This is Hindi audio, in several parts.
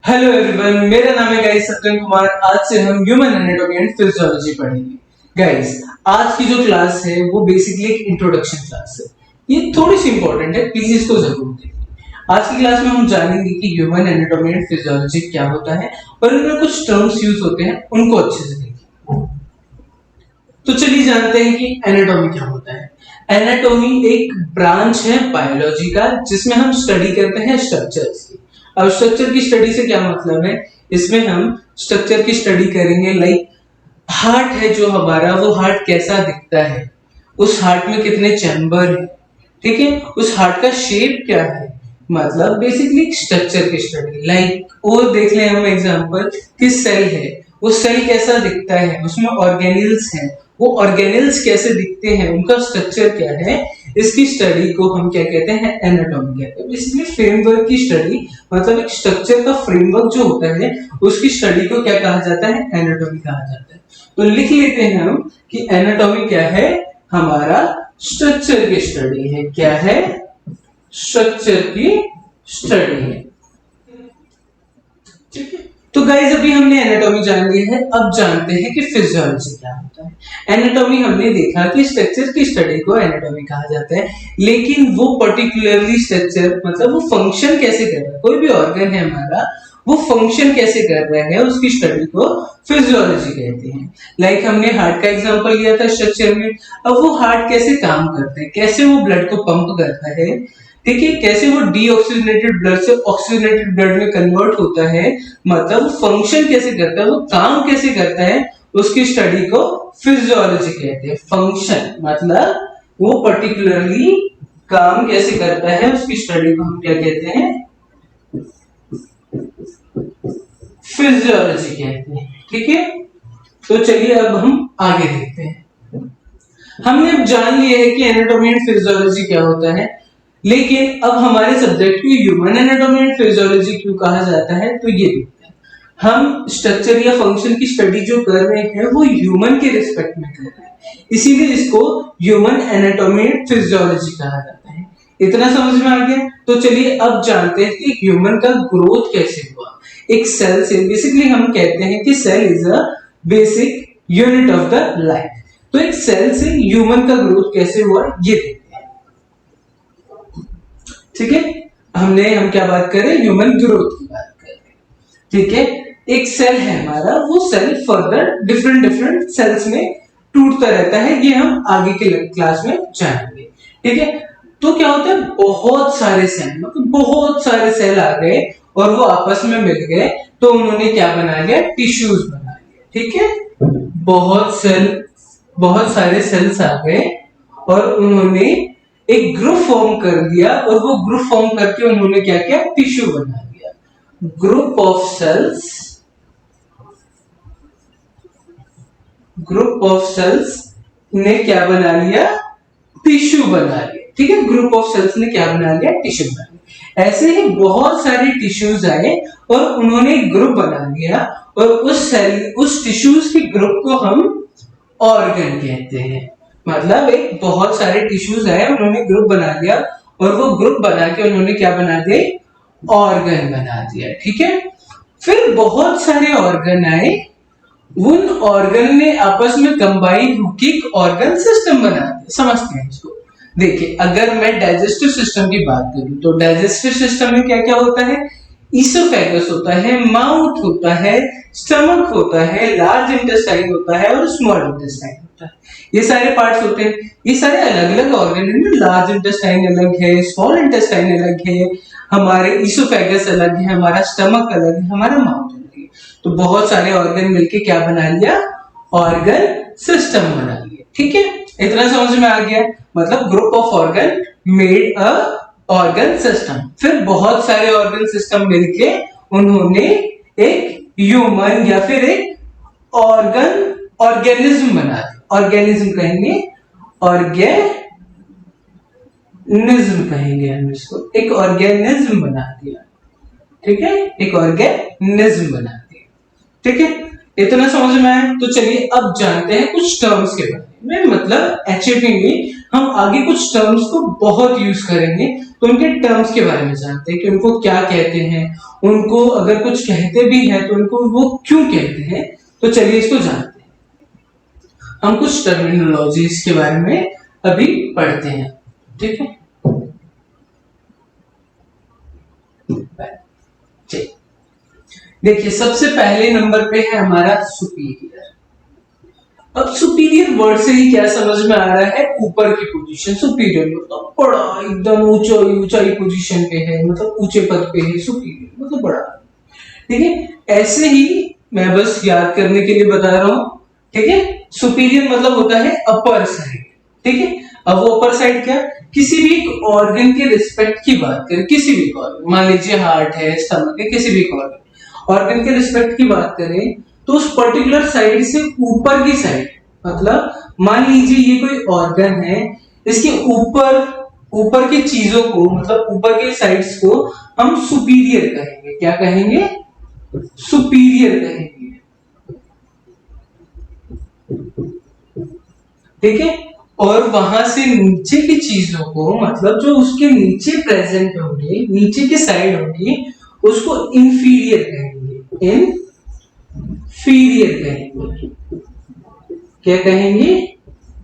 हेलो एवरीवन, मेरा नाम है गाइस सत्यन कुमार। आज से हम ह्यूमन एनाटॉमी एंड फिजियोलॉजी पढ़ेंगे। गाइस, आज की जो क्लास है वो बेसिकली एक इंट्रोडक्शन क्लास है। ये थोड़ी सी इंपॉर्टेंट है, प्लीज इसको जरूर देखिए। आज की क्लास में हम जानेंगे कि ह्यूमन एनाटॉमी एंड फिजियोलॉजी क्या होता है और इनमें कुछ टर्म्स यूज होते हैं, उनको अच्छे से देखिए। तो चलिए जानते हैं कि एनाटॉमी क्या होता है। एनाटॉमी एक ब्रांच है बायोलॉजी का, जिसमें हम स्टडी करते हैं स्ट्रक्चर्स की। अब स्ट्रक्चर की स्टडी से क्या मतलब है, इसमें हम स्ट्रक्चर की स्टडी करेंगे। लाइक हार्ट है जो हमारा, वो हार्ट कैसा दिखता है, उस हार्ट में कितने चैम्बर है, ठीक है, उस हार्ट का शेप क्या है, मतलब बेसिकली स्ट्रक्चर की स्टडी। लाइक और देख लें हम एग्जांपल कि सेल है, वो सेल कैसा दिखता है, उसमें ऑर्गेनेल्स हैं, वो ऑर्गेनेल्स कैसे दिखते हैं, उनका स्ट्रक्चर क्या है, इसकी स्टडी को हम क्या कहते हैं, एनाटॉमी कहते हैं। बेसिकली फ्रेमवर्क की स्टडी, मतलब एक स्ट्रक्चर का फ्रेमवर्क जो होता है उसकी स्टडी को क्या कहा जाता है, एनाटॉमी कहा जाता है। तो लिख लेते हैं हम कि एनाटॉमी क्या है, हमारा स्ट्रक्चर की स्टडी है। क्या है, स्ट्रक्चर की स्टडी है। ठीक है, तो गाइज अभी हमने एनाटॉमी जान लिया है, अब जानते हैं कि फिजियोलॉजी क्या होता है। एनाटॉमी हमने देखा कि स्ट्रक्चर की स्टडी को एनाटॉमी कहा जाता है, लेकिन वो पर्टिकुलरली स्ट्रक्चर मतलब वो फंक्शन कैसे कर रहा है, कोई भी ऑर्गन है हमारा, वो फंक्शन कैसे कर रहा है, उसकी स्टडी को फिजियोलॉजी कहते हैं। लाइक हमने हार्ट का एग्जांपल लिया था स्ट्रक्चर में। अब वो हार्ट कैसे काम करता है, कैसे वो ब्लड को पंप करता है, ठीक है, कैसे वो डीऑक्सीजनेटेड ब्लड से ऑक्सीजनेटेड ब्लड में कन्वर्ट होता है, मतलब फंक्शन कैसे करता है, वो काम कैसे करता है, उसकी स्टडी को फिजियोलॉजी कहते हैं। फंक्शन मतलब वो पर्टिकुलरली काम कैसे करता है, उसकी स्टडी को हम क्या कहते हैं, फिजियोलॉजी कहते हैं। ठीक है, तो चलिए अब हम आगे देखते हैं। हमने अब जान लिया है कि एनाटॉमी एंड फिजियोलॉजी क्या होता है, लेकिन अब हमारे सब्जेक्ट को ह्यूमन एनाटॉमी एंड फिजियोलॉजी क्यों कहा जाता है, तो ये देखते हैं। हम स्ट्रक्चर या फंक्शन की स्टडी जो कर रहे हैं वो ह्यूमन के रिस्पेक्ट में कर रहे हैं, इसीलिए इसको ह्यूमन एनाटॉमी एंड फिजियोलॉजी कहा जाता है। इतना समझ में आ गया। तो चलिए अब जानते हैं कि ह्यूमन का ग्रोथ कैसे हुआ। एक सेल से, बेसिकली हम कहते हैं कि cell is a basic unit of the life. तो एक सेल से ह्यूमन का ग्रोथ कैसे हुआ, ये देखते हैं। ठीक है, हम क्या बात कर रहे हैं, ह्यूमन ग्रोथ की बात कर रहे हैं। ठीक है, एक सेल है हमारा, वो सेल फर्दर डिफरेंट सेल्स में टूटता रहता है, ये हम आगे के क्लास में जानेंगे। ठीक है, तो क्या होता है, बहुत सारे सेल, मतलब बहुत सारे सेल आ गए और वो आपस में मिल गए, तो उन्होंने क्या बना लिया, टिश्यूज बना लिया। ठीक है, बहुत सारे सेल्स आ गए और उन्होंने एक ग्रुप फॉर्म कर दिया, और वो ग्रुप फॉर्म करके उन्होंने क्या किया, टिश्यू बना दिया। ग्रुप ऑफ सेल्स ने क्या बना लिया, टिश्यू बना लिया। ठीक है, ग्रुप ऑफ सेल्स ने क्या बना लिया, टिश्यू बना लिया। ऐसे ही बहुत सारे टिश्यूज आए और उन्होंने ग्रुप बना लिया, और उस टिश्यूज के ग्रुप को हम ऑर्गन कहते हैं। मतलब एक बहुत सारे टिश्यूज आए, उन्होंने ग्रुप बना दिया, और वो ग्रुप बना के उन्होंने क्या बना दिया, ऑर्गन बना दिया। ठीक है, फिर बहुत सारे ऑर्गन आए, उन ऑर्गन ने आपस में कंबाइन होकर एक ऑर्गन सिस्टम बना दिया। समझते हैं इसको। देखिए, अगर मैं डाइजेस्टिव सिस्टम की बात करूं तो डाइजेस्टिव सिस्टम में क्या क्या होता है, ईसोफेगस होता है, माउथ होता है, स्टमक होता है, लार्ज इंटेस्टाइन होता है और स्मॉल इंटेस्टाइन होता है। ये सारे पार्ट्स होते हैं। ये सारे अलग अलग ऑर्गन है। लार्ज इंटेस्टाइन अलग है, स्मॉल इंटेस्टाइन अलग है, हमारे ईसोफेगस अलग है, हमारा स्टमक अलग है, हमारा माउथ अलग है। तो बहुत सारे ऑर्गन मिलके क्या बना लिया, ऑर्गन सिस्टम बना लिया। ठीक है, इतना समझ में आ गया। मतलब group of organ made a organ system. फिर बहुत सारे ऑर्गन सिस्टम मिलके उन्होंने एक ह्यूमन या फिर एक ऑर्गेनिज्म बना दिया। ऑर्गेनिज्म कहेंगे, ऑर्गेनिज्म कहेंगे हम इसको। एक ऑर्गेनिज्म बना दिया। ठीक है, एक ऑर्गेनिज्म बना दिया। ठीक है, इतना समझ में आया। तो चलिए अब जानते हैं कुछ टर्म्स के बारे में। मतलब एचएपी में हम आगे कुछ टर्म्स को बहुत यूज करेंगे, तो उनके टर्म्स के बारे में जानते हैं कि उनको क्या कहते हैं, उनको अगर कुछ कहते भी हैं तो उनको वो क्यों कहते हैं। तो चलिए इसको जानते हैं। हम कुछ टर्मिनोलॉजीज के बारे में अभी पढ़ते हैं, ठीक है। देखिए सबसे पहले नंबर पे है हमारा सुपीरियर। अब सुपीरियर वर्ड से ही क्या समझ में आ रहा है, ऊपर की पोजीशन। सुपीरियर मतलब बड़ा, एकदम ऊंचाई पोजीशन पे है, मतलब ऊंचे पद पे है। सुपीरियर मतलब बड़ा, ठीक है। ऐसे ही मैं बस याद करने के लिए बता रहा हूं, ठीक है। सुपीरियर मतलब होता है अपर साइड, ठीक है। अब वो अपर साइड क्या, किसी भी एक ऑर्गन के रिस्पेक्ट की बात करें, किसी भी ऑर्गन, मान लीजिए हार्ट है, स्टमक है, किसी भी ऑर्गन के रिस्पेक्ट की बात करें तो उस पर्टिकुलर साइड से ऊपर की साइड, मतलब मान लीजिए ये कोई ऑर्गन है, इसके ऊपर की चीजों को, मतलब ऊपर के साइड्स को हम सुपीरियर कहेंगे। क्या कहेंगे, सुपीरियर कहेंगे, ठीक है। और वहां से नीचे की चीजों को, मतलब जो उसके नीचे प्रेजेंट होंगे, नीचे की साइड होगी, उसको इंफीरियर कहेंगे। इंफीरियर कहेंगे, क्या कहेंगे,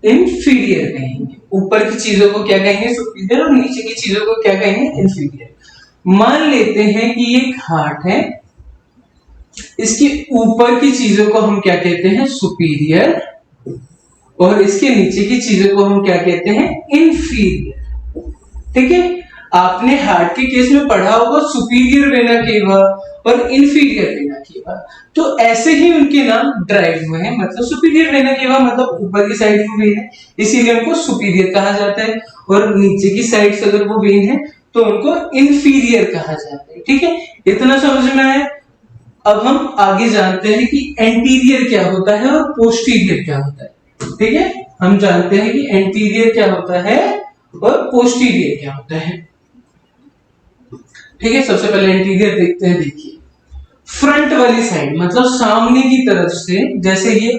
इंफीरियर कहेंगे। ऊपर की चीजों को क्या कहेंगे, सुपीरियर, और नीचे की चीजों को क्या कहेंगे, इंफीरियर। मान लेते हैं कि एक हार्ट है, इसके ऊपर की चीजों को हम क्या कहते हैं, सुपीरियर, और इसके नीचे की चीजों को हम क्या कहते हैं, इंफीरियर, ठीक है। आपने हार्ट के केस में पढ़ा होगा सुपीरियर वेना केवा और इंफीरियर वेना केवा, तो ऐसे ही उनके नाम ड्राइव हुए हैं। मतलब सुपीरियर वेना केवा मतलब ऊपर की साइड की वेन है, इसीलिए उनको सुपीरियर कहा जाता है, और नीचे की साइड से अगर वो वेन है तो उनको इंफीरियर कहा जाता है, ठीक है। इतना समझ में आया। अब हम आगे जानते हैं कि एंटीरियर क्या होता है और पोस्टीरियर क्या होता है, ठीक है। हम जानते हैं कि एंटीरियर क्या होता है और पोस्टीरियर क्या होता है, ठीक है। सबसे पहले एंटीरियर देखते हैं। देखिए फ्रंट वाली साइड, मतलब सामने की तरफ से, जैसे ये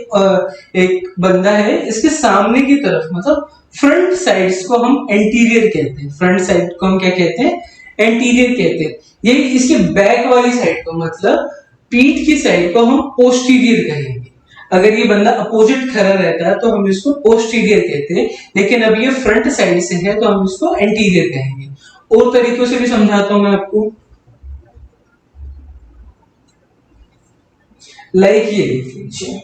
एक बंदा है, इसके सामने की तरफ, मतलब फ्रंट साइड्स को हम एंटीरियर कहते हैं। फ्रंट साइड को हम क्या कहते हैं, एंटीरियर कहते हैं। ये इसके बैक वाली साइड को, मतलब पीठ की साइड को हम पोस्टीरियर कहेंगे। अगर ये बंदा अपोजिट खड़ा रहता है तो हम इसको पोस्टीरियर कहते हैं, लेकिन अब ये फ्रंट साइड से है तो हम इसको एंटीरियर कहेंगे। और तरीकों से भी समझाता हूं मैं आपको, लाइक ये देख लीजिए।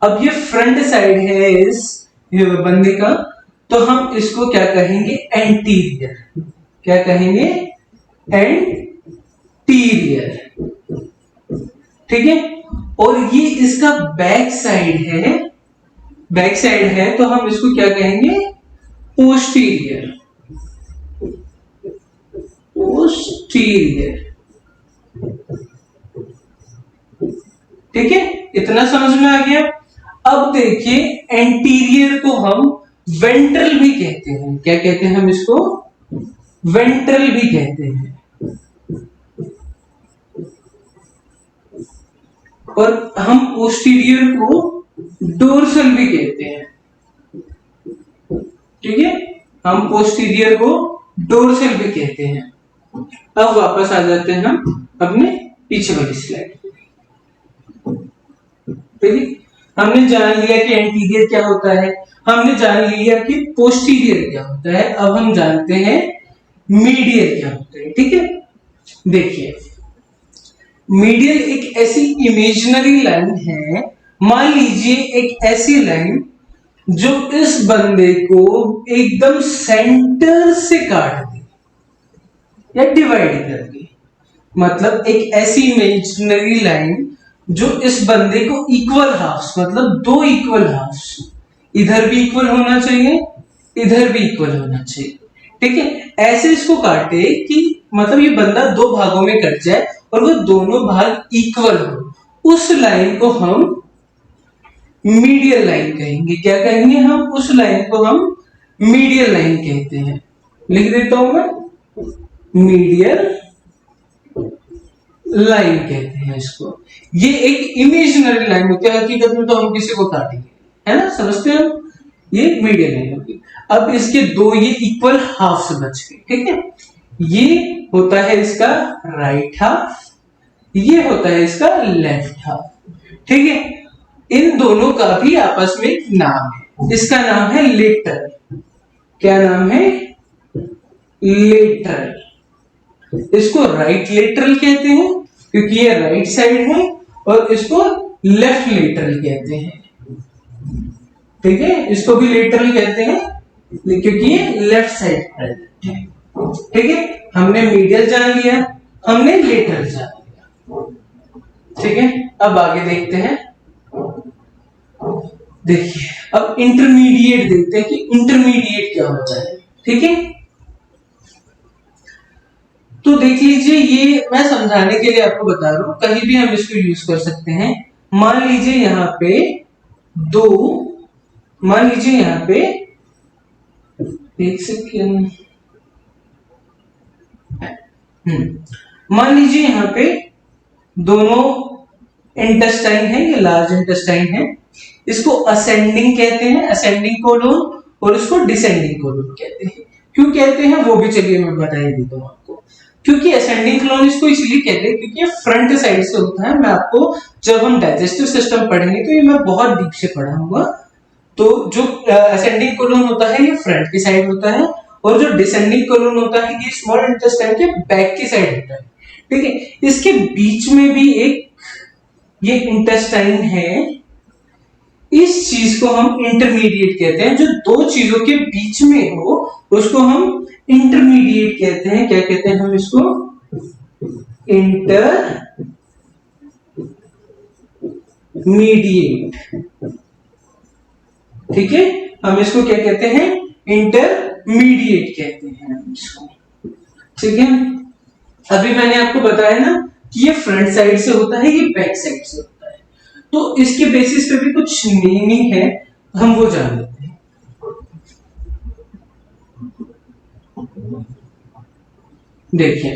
अब ये फ्रंट साइड है इस बंदे का, तो हम इसको क्या कहेंगे, एंटीरियर। क्या कहेंगे, एंटीरियर, ठीक है। और ये इसका बैक साइड है तो हम इसको क्या कहेंगे, पोस्टीरियर। पोस्टीरियर, ठीक है। इतना समझ में आ गया। अब देखिए एंटीरियर को हम वेंट्रल भी कहते हैं। क्या कहते हैं हम इसको, वेंट्रल भी कहते हैं, और हम पोस्टीरियर को डोर्सल भी कहते हैं, ठीक है। हम पोस्टीरियर को डोर्सल भी कहते हैं। अब वापस आ जाते हैं हम अपने पीछे वाली स्लाइड, ठीक है। हमने जान लिया कि एंटीरियर क्या होता है, हमने जान लिया कि पोस्टीरियर क्या होता है। अब हम जानते हैं मीडियल क्या होता है, ठीक है। देखिए मीडियल एक ऐसी इमेजिनरी लाइन है, मान लीजिए एक ऐसी लाइन जो इस बंदे को एकदम सेंटर से काट दे या डिवाइड कर दे। मतलब एक ऐसी इमेजिनरी लाइन जो इस बंदे को इक्वल हाफ्स, मतलब दो इक्वल हाफ्स, इधर भी इक्वल होना चाहिए, इधर भी इक्वल होना चाहिए, ठीक है। ऐसे इसको काटे कि मतलब ये बंदा दो भागों में कट जाए और वो दोनों भाग इक्वल हो। उस लाइन को हम मीडियल लाइन कहेंगे। क्या कहेंगे हम, उस लाइन को हम मीडियल लाइन कहते हैं। लिख देता हूं मैं, मीडियल लाइन कहते हैं इसको। ये एक इमेजिनरी लाइन होती है, हकीकत में तो हम किसी को काटेंगे, है ना, समझते हैं हम। ये मीडियल लाइन होगी। अब इसके दो ये इक्वल हाफ बच गए, ठीक है। ये होता है इसका राइट हाफ, ये होता है इसका लेफ्ट हाफ, ठीक है। इन दोनों का भी आपस में एक नाम है, इसका नाम है लेटरल। क्या नाम है? लेटरल। इसको राइट लेटरल कहते हैं क्योंकि ये राइट साइड है, और इसको लेफ्ट लेटरल कहते हैं, ठीक है। इसको भी लेटरल कहते हैं क्योंकि ये लेफ्ट साइड है, ठीक है। हमने मीडियल जान लिया, हमने लेटरल जान लिया, ठीक है। अब आगे देखते हैं। देखिए अब इंटरमीडिएट देखते हैं कि इंटरमीडिएट क्या होता है, ठीक है। तो देख लीजिए, ये मैं समझाने के लिए आपको बता रहा हूं, कहीं भी हम इसको यूज कर सकते हैं। मान लीजिए यहां पे दो, मान लीजिए यहां पे एक सेकेंड, मान लीजिए यहां पे दोनों इंटेस्टाइन है, ये लार्ज इंटेस्टाइन है। इसको असेंडिंग कहते हैं, असेंडिंग कोलोन, और इसको डिसेंडिंग कोलोन कहते हैं। क्यों कहते हैं वो भी चलिए मैं बता ही देता हूं आपको। क्योंकि असेंडिंग कोलोन इसको इसलिए कहते हैं क्योंकि ये फ्रंट साइड से होता है। मैं आपको जब हम डाइजेस्टिव सिस्टम पढ़ेंगे तो ये मैं बहुत डीप से पढ़ाऊंगा। तो जो असेंडिंग कोलोन होता है ये फ्रंट की साइड होता है, और जो डिसेंडिंग कोलोन होता है ये स्मॉल इंटेस्टाइन के बैक की साइड होता है, ठीक है। इसके बीच में भी एक ये इंटेस्टाइन है, इस चीज को हम इंटरमीडिएट कहते हैं। जो दो चीजों के बीच में हो उसको हम इंटरमीडिएट कहते हैं। क्या कहते हैं हम इसको? इंटरमीडिएट, ठीक है। हम इसको क्या कहते हैं? इंटरमीडिएट कहते हैं हम इसको, ठीक है। अभी मैंने आपको बताया ना कि ये फ्रंट साइड से होता है, ये बैक साइड से होता है, तो इसके बेसिस पे भी कुछ मीनिंग है, हम वो जान लेते हैं। देखिए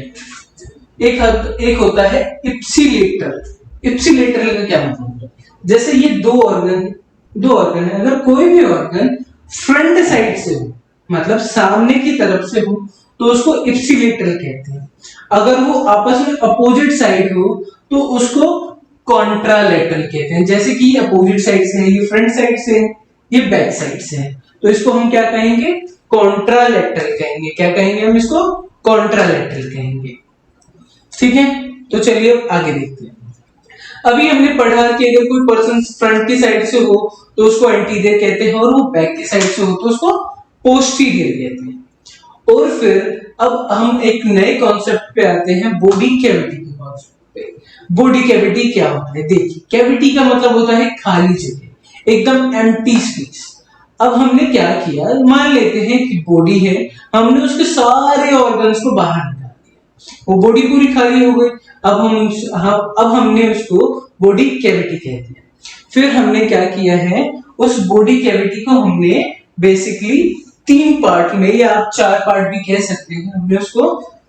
एक होता है इप्सिलेटरल। इप्सिलेटरल का क्या मतलब है? जैसे ये दो ऑर्गन है, अगर कोई भी ऑर्गन फ्रंट साइड से हो, मतलब सामने की तरफ से हो, तो उसको इप्सिलेटरल कहते हैं। अगर वो आपस में अपोजिट साइड हो तो उसको कॉन्ट्रालेटरल कहते हैं। जैसे कि ये अपोजिट साइड से है, ये फ्रंट साइड से है, ये बैक साइड से है, तो इसको हम क्या कहेंगे? कॉन्ट्रालेटरल कहेंगे। क्या कहेंगे हम इसको? कॉन्ट्रालेटरल कहेंगे, ठीक है। तो चलिए अब आगे देखते हैं। अभी हमने पढ़ा कि अगर कोई पर्सन फ्रंट की साइड से हो तो उसको एंटीरियर कहते हैं, और वो बैक की साइड से हो तो उसको पोस्टीरियर कहते हैं। और फिर अब हम एक नए कॉन्सेप्ट पे आते हैं, बॉडी कैविटी के कॉन्सेप्ट पे। बॉडी कैविटी क्या होता है? देखिए, कैविटी का मतलब होता है खाली जगह, एकदम एम्प्टी स्पेस। अब हमने क्या किया, मान लेते हैं कि बॉडी है, हमने उसके सारे ऑर्गन्स को बाहर निकाल दिया, वो बॉडी पूरी खाली हो गई। अब हमने उसको बॉडी कैविटी कहते हैं। फिर हमने क्या किया है, उस बॉडी कैविटी को हमने बेसिकली तीन पार्ट में, या आप चार पार्ट भी कह सकते हैं, हमने उसको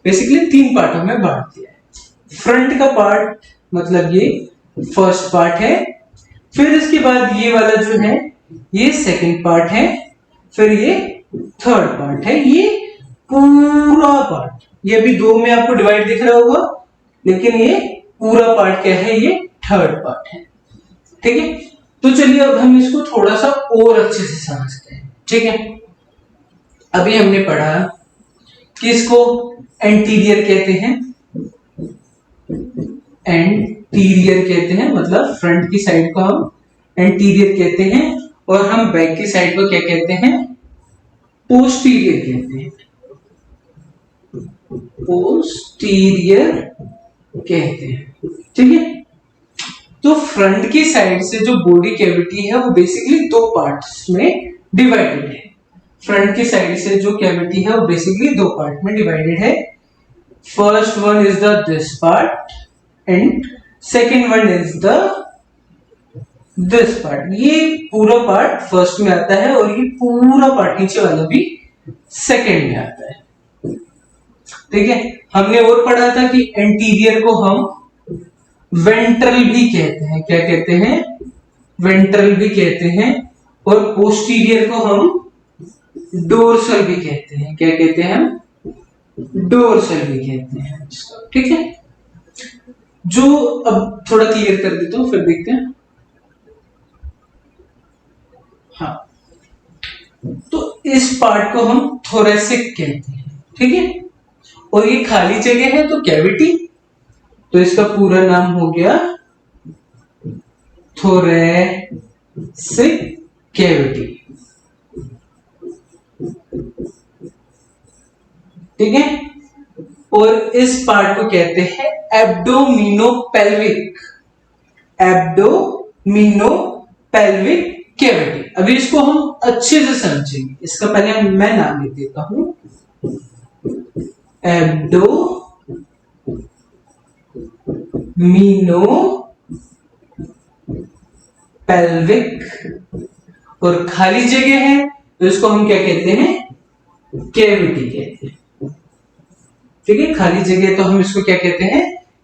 बेसिकली तीन पार्टों में बांट दिया है। फ्रंट का पार्ट मतलब ये फर्स्ट पार्ट है, फिर इसके बाद ये वाला जो है ये सेकंड पार्ट है, फिर ये थर्ड पार्ट है, ये पूरा पार्ट। ये भी दो में आपको डिवाइड दिख रहा होगा, लेकिन ये पूरा पार्ट क्या है? ये थर्ड पार्ट है, ठीक है। तो चलिए अब हम इसको थोड़ा सा और अच्छे से समझते हैं, ठीक है। अभी हमने पढ़ा कि इसको एंटीरियर कहते हैं, एंटीरियर कहते हैं, मतलब फ्रंट की साइड को हम एंटीरियर कहते हैं, और हम बैक की साइड को क्या कहते हैं? पोस्टीरियर कहते हैं, पोस्टीरियर कहते हैं, ठीक है। तो फ्रंट की साइड से जो बॉडी कैविटी है वो बेसिकली दो पार्ट्स में डिवाइडेड है। फ्रंट की साइड से जो कैविटी है वो बेसिकली दो पार्ट में डिवाइडेड है। First one is the this part and second one is the this part. ये पूरा पार्ट फर्स्ट में आता है, और ये पूरा पार्ट नीचे वाला भी सेकंड में आता है, ठीक है। हमने और पढ़ा था कि एंटीरियर को हम वेंट्रल भी कहते हैं। क्या कहते हैं? वेंट्रल भी कहते हैं। और पोस्टीरियर को हम डोर्सल भी कहते हैं। क्या कहते हैं हम? डोर्सल भी कहते हैं इसको, ठीक है। जो अब थोड़ा क्लियर कर देता हूं, फिर देखते हैं। हाँ, तो इस पार्ट को हम थोरेसिक कहते हैं, ठीक है। और ये खाली जगह है तो कैविटी, तो इसका पूरा नाम हो गया थोरेसिक कैविटी, ठीक है। और इस पार्ट को कहते हैं एब्डोमिनोपेल्विक, एब्डोमिनोपेल्विक कैविटी। अभी इसको हम अच्छे से समझेंगे। इसका पहले मैं नाम लिख देता हूं, एब्डोमिनोपेल्विक, और खाली जगह है तो इसको हम क्या कहते हैं? कैविटी कहते हैं, ठीक है। खाली जगह तो हम इसको क्या कहते हैं?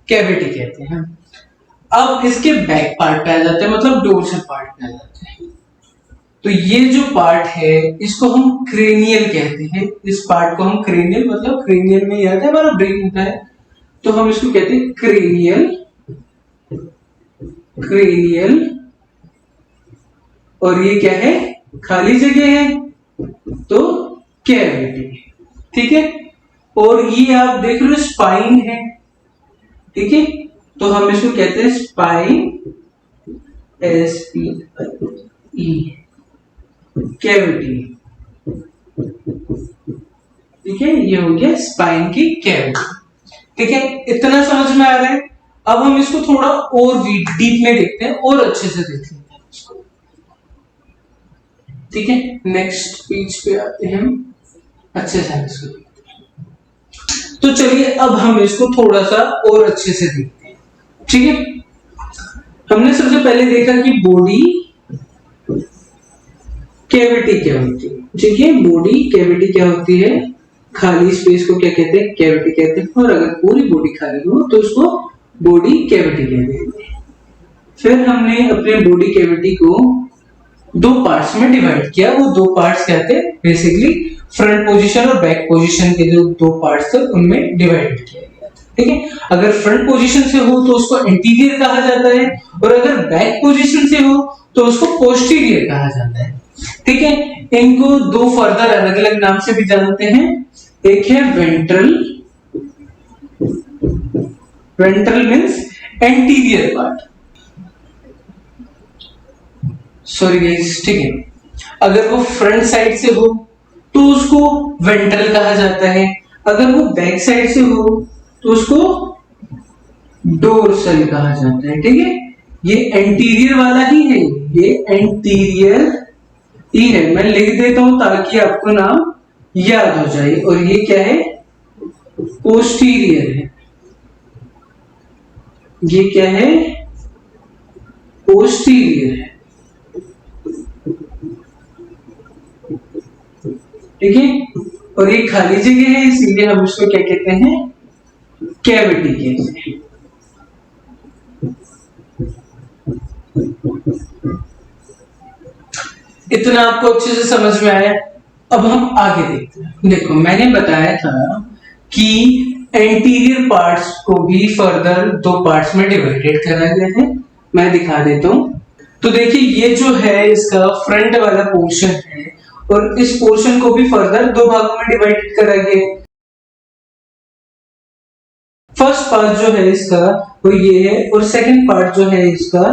कैविटी कहते हैं। अब इसके बैक पार्ट पे आ जाते हैं, मतलब डोर्सल पार्ट पे आ जाते हैं। तो ये जो पार्ट है इसको हम क्रेनियल कहते हैं। इस पार्ट को हम क्रेनियल, मतलब क्रेनियल में याद है हमारा ब्रेन होता है, तो हम इसको कहते हैं क्रेनियल, क्रेनियल। और ये क्या है? खाली जगह है तो कैविटी, ठीक है। और ये आप देख रहे हो स्पाइन है, ठीक है, तो हम इसको कहते हैं स्पाइन, SPI, कैविटी, ठीक है। ये हो गया स्पाइन की कैविटी, ठीक है। इतना समझ में आ रहा है। अब हम इसको थोड़ा और डीप में देखते हैं और अच्छे से देख लेते हैं इसको, ठीक है। नेक्स्ट पेज पे आते हैं हम, अच्छे से इसको देखते हैं। तो चलिए अब हम इसको थोड़ा सा और अच्छे से देखते हैं, ठीक है। हमने सबसे पहले देखा कि बॉडी कैविटी क्या होती है, ठीक है। बॉडी कैविटी क्या होती है? खाली स्पेस को क्या कहते हैं? कैविटी कहते हैं। और अगर पूरी बॉडी खाली हो तो उसको बॉडी कैविटी कहते हैं। फिर हमने अपने बॉडी कैविटी को दो पार्ट्स में डिवाइड किया। वो दो पार्ट्स क्या थे? बेसिकली फ्रंट पोजीशन और बैक पोजीशन के जो दो पार्ट्स थे उनमें डिवाइड किया गया, ठीक है। अगर फ्रंट पोजीशन से हो तो उसको एंटीरियर कहा जाता है, और अगर बैक पोजीशन से हो तो उसको पोस्टीरियर कहा जाता है, ठीक है। इनको दो फर्दर अलग अलग नाम से भी जानते हैं। एक है ventral, ventral means anterior part, sorry guys, ठीक है। अगर वो फ्रंट साइड से हो तो उसको वेंट्रल कहा जाता है, अगर वो बैक साइड से हो तो उसको डोर्सल कहा जाता है, ठीक है। ये एंटीरियर वाला ही है, ये एंटीरियर ही है। मैं लिख देता हूं ताकि आपको नाम याद हो जाए। और ये क्या है? पोस्टीरियर है। ये क्या है? पोस्टीरियर है, ठीक है। और ये खाली जगह है, इसीलिए हम इसको क्या कहते हैं? कैविटी कहते हैं। इतना आपको अच्छे से समझ में आया। अब हम आगे देखते हैं। देखो, मैंने बताया था कि एंटीरियर पार्ट्स को भी फर्दर दो पार्ट्स में डिवाइडेड करा गया है। मैं दिखा देता हूं। तो देखिए, ये जो है इसका फ्रंट वाला पोर्शन है, और इस पोर्शन को भी फर्दर दो भागों में डिवाइडेड करा गया है। फर्स्ट पार्ट जो है इसका वो ये है, और सेकंड पार्ट जो है इसका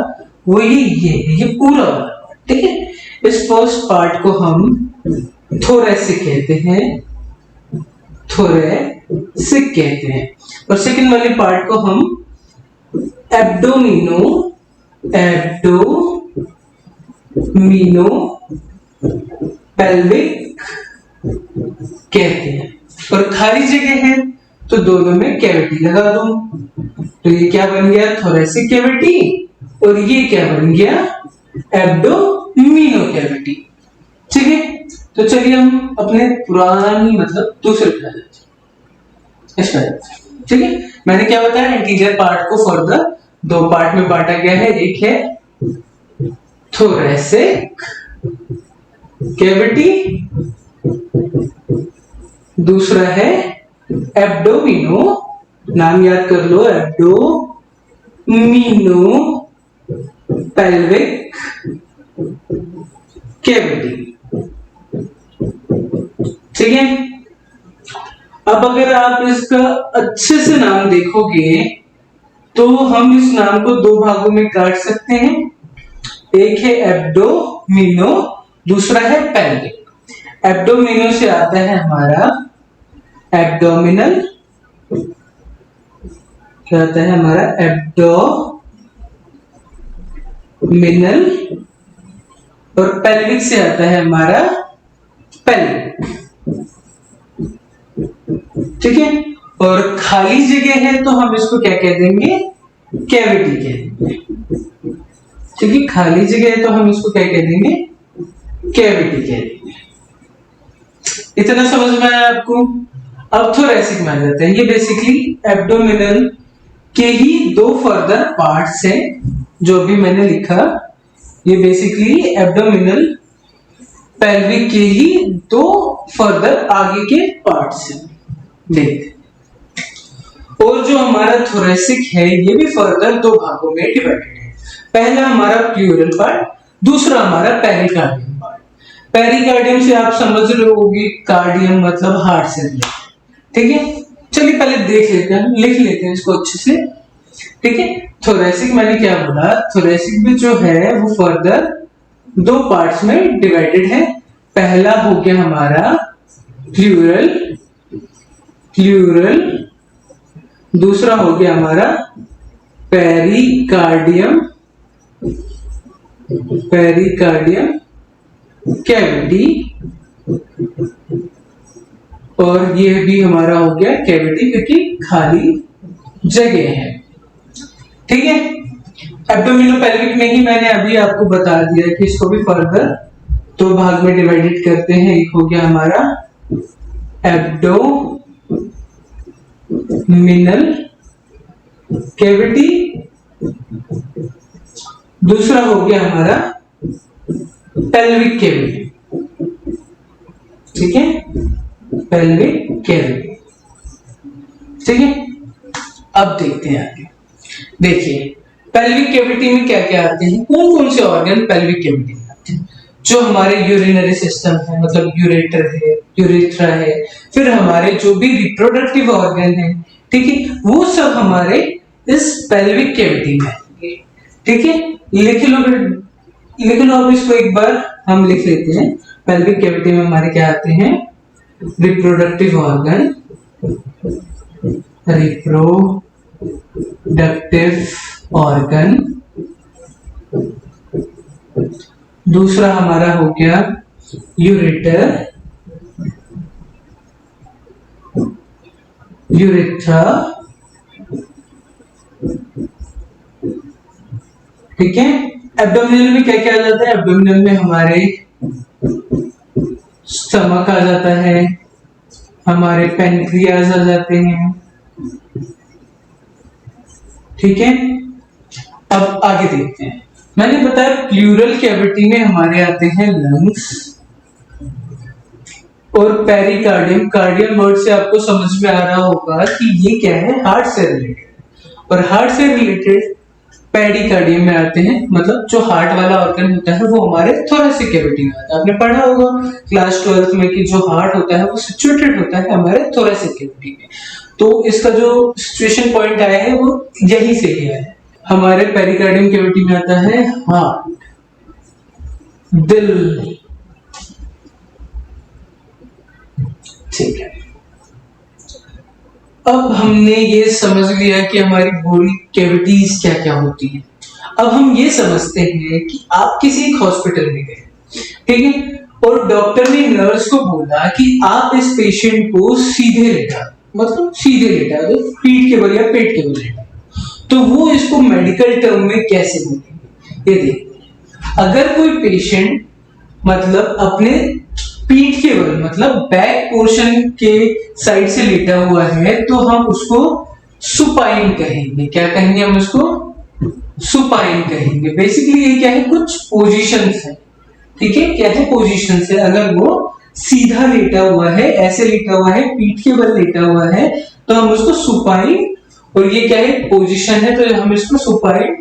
वो ये है, ये पूरा वाला, ठीक है। इस फर्स्ट पार्ट को हम थोरेसिक कहते हैं, थोरेसिक कहते हैं, और सेकंड वाले पार्ट को हम एब्डोमिनोपेल्विक कहते हैं। और खाली जगह है तो दोनों में कैविटी लगा दो, तो ये क्या बन गया? Thoracic cavity. और ये क्या बन गया? एब्डोमिनो कैविटी, ठीक है। तो चलिए हम अपने पुरानी मतलब दूसरे पे जाते हैं, ठीक है। मैंने क्या बताया? एंटीरियर पार्ट को फर्दर दो पार्ट में बांटा गया है। एक है थोरेसिक कैविटी दूसरा है एब्डोमिनो, नाम याद कर लो, एब्डोमिनो पेल्विक कैविटी। ठीक है, अब अगर आप इसका अच्छे से नाम देखोगे तो हम इस नाम को दो भागों में काट सकते हैं, एक है एब्डोमिनो, दूसरा है पेल्विक। एब्डोमिनो से आता है हमारा एब्डोमिनल, क्या आता है हमारा एब्डोमिनल, और पेल्विक से आता है हमारा पेल्विक। ठीक है, और खाली जगह है तो हम इसको क्या कह देंगे, कैविटी कह देंगे। ठीक है, खाली जगह है तो हम इसको क्या कह देंगे, कैविटी कह देंगे। इतना समझ में आया आपको? अब थोरेसिक में आ जाते हैं। ये बेसिकली एब्डोमिनल के ही दो फर्दर पार्ट्स हैं, जो भी मैंने लिखा, ये बेसिकली एब्डोमिनल पेल्विक के ही दो फर्दर आगे के पार्ट्स हैं। देख, और जो हमारा थोरेसिक है ये भी फर्दर दो भागों में डिवाइडेड है। पहला हमारा प्लूरल पार्ट, दूसरा हमारा पेरिकार्डियम पार्ट। पेरिकार्डियम से आप समझ रहे होगे, कार्डियम मतलब हार्ट से रिलेटेड। ठीक है, चलिए पहले देख लेते हैं, लिख लेते हैं इसको अच्छे से। ठीक है, थोरेसिक मैंने क्या बोला, थोरेसिक भी जो है वो फर्दर दो पार्ट्स में डिवाइडेड है। पहला हो गया हमारा प्लूरल, दूसरा हो गया हमारा पेरिकार्डियम कैविटी, और ये भी हमारा हो गया कैविटी क्योंकि खाली जगह है। ठीक है, एब्डोमिनोपेल्विक में ही मैंने अभी आपको बता दिया कि इसको भी फर्दर दो भाग में डिवाइडेड करते हैं। एक हो गया हमारा एब्डोमिनल कैविटी, दूसरा हो गया हमारा पेल्विक कैविटी। ठीक है, पेल्विक कैविटी। ठीक है, अब देखते हैं आगे। देखिए पेल्विक कैविटी में क्या क्या आते हैं, कौन कौन से ऑर्गन पेल्विक कैविटी में आते हैं। जो हमारे यूरिनरी सिस्टम है, मतलब यूरेटर है, यूरेथ्रा है, फिर हमारे जो भी रिप्रोडक्टिव ऑर्गन है, ठीक है, वो सब हमारे इस पेल्विक कैविटी में आएंगे। ठीक है, लिख लो अब इसको एक बार हम लिख लेते हैं। पेल्विक कैविटी में हमारे क्या आते हैं, रिप्रोडक्टिव ऑर्गन, दूसरा हमारा हो गया यूरेटर, यूरेथ्रा। ठीक है, एब्डोमिनल में क्या क्या आ जाता है, एब्डोमिनल में हमारे स्टमक आ जाता है, हमारे पेनक्रियाज आ जाते हैं। ठीक है, अब आगे देखते हैं। मैंने बताया प्लूरल कैविटी में हमारे आते हैं लंग्स और पेरिकार्डियम। कार्डियम वर्ड से आपको समझ में आ रहा होगा कि ये क्या है, हार्ट से रिलेटेड, और हार्ट से रिलेटेड पेरिकार्डियम में आते हैं, मतलब जो हार्ट वाला ऑर्गन होता है वो हमारे थोरेसिक कैविटी में आता है। आपने पढ़ा होगा क्लास 12th में कि जो हार्ट होता है वो सिचुएटेड होता है हमारे थोरेसिक कैविटी में। तो इसका जो सिचुएशन पॉइंट आया है वो यही से ही आया है। हमारे पेरिकार्डियम कैविटी में आता है हार्ट, दिल। ठीक है, अब हमने ये समझ लिया कि हमारी बॉडी कैविटीज क्या क्या होती हैं। अब हम ये समझते हैं कि आप किसी एक हॉस्पिटल में गए, ठीक है, और डॉक्टर ने नर्स को बोला कि आप इस पेशेंट को सीधे लेटा, मतलब सीधे लेटा दो, पीठ के बल या पेट के बल लेटा। तो वो इसको मेडिकल टर्म में कैसे बोलेंगे, ये देखिए। अगर कोई पेशेंट मतलब अपने पीठ के बल, मतलब बैक पोर्शन के साइड से लेटा हुआ है, तो हम उसको सुपाइन कहेंगे। क्या कहेंगे हम उसको? सुपाइन कहेंगे। बेसिकली ये क्या है, कुछ पोजीशंस है। ठीक है, क्या है, पोजीशंस है। अगर वो सीधा लेटा हुआ है, ऐसे लेटा हुआ है, पीठ के बल लेटा हुआ है, तो हम उसको सुपाइन, और ये क्या है पोजीशन है, तो हम इसको सुपाइन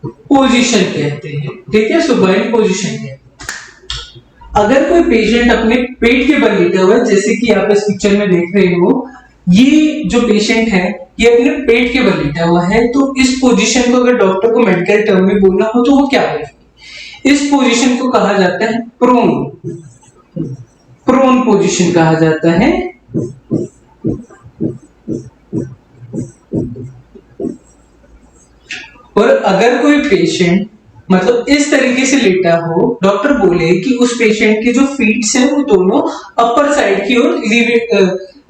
पोजीशन कहते हैं। ठीक है, सुपाइन पोजीशन है। अगर कोई पेशेंट अपने पेट के बल लेटा हुआ है, जैसे कि आप इस पिक्चर में देख रहे हो, ये जो पेशेंट है ये अपने पेट के बल लेटा हुआ है, तो इस पोजीशन को अगर डॉक्टर को मेडिकल टर्म में बोलना हो तो वो क्या बोलेंगे? इस पोजीशन को कहा जाता है प्रोन, प्रोन पोजीशन कहा जाता है। और अगर कोई पेशेंट मतलब इस तरीके से लेटा हो, डॉक्टर बोले कि उस पेशेंट के जो फीट्स हैं वो दोनों अपर साइड की ओर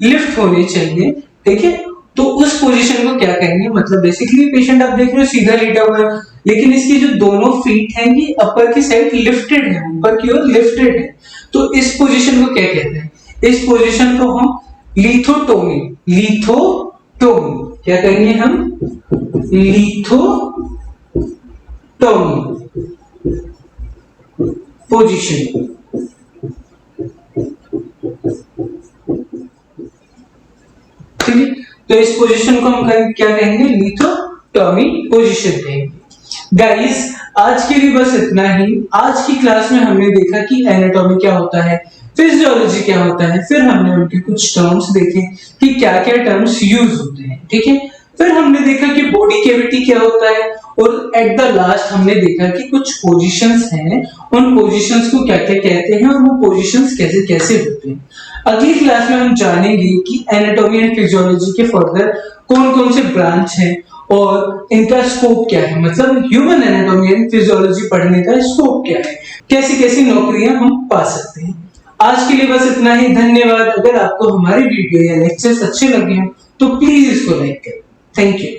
लिफ्ट होने चाहिए, ठीक है, तो उस पोजीशन को क्या कहेंगे? मतलब बेसिकली पेशेंट आप देख रहे हो सीधा लेटा हुआ है, लेकिन इसकी जो दोनों फीट हैं ये अपर की साइड लिफ्टेड है, ऊपर की ओर लिफ्टेड है, तो इस पोजीशन को क्या कहते हैं? इस पोजीशन को हम लिथोटोमी, लिथोटोमी क्या कहेंगे हम? Lithotomy position. ठीक है, तो इस पोजीशन को हम क्या कहेंगे? लिथोटोमी पोजीशन कहेंगे। गाइस आज के लिए बस इतना ही। आज की क्लास में हमने देखा कि एनाटॉमी क्या होता है, फिजियोलॉजी क्या होता है, फिर हमने उनके कुछ टर्म्स देखे कि क्या क्या टर्म्स यूज होते हैं। ठीक है, फिर हमने देखा कि बॉडी कैविटी क्या होता है, और एट द लास्ट हमने देखा कि कुछ पोजीशंस हैं, उन पोजीशंस को क्या क्या कहते हैं और वो पोजीशंस कैसे कैसे होते हैं। अगली क्लास में हम जानेंगे कि एनाटॉमी एंड फिजियोलॉजी के फर्दर कौन कौन से ब्रांच हैं और इनका स्कोप क्या है, मतलब ह्यूमन एनाटॉमी एंड फिजियोलॉजी पढ़ने का स्कोप क्या है, कैसी कैसी नौकरियां हम पा सकते हैं। आज के लिए बस इतना ही। धन्यवाद। अगर आपको हमारे वीडियो या लेक्चर्स अच्छे लगे हो तो प्लीज इसको लाइक करें। Thank you.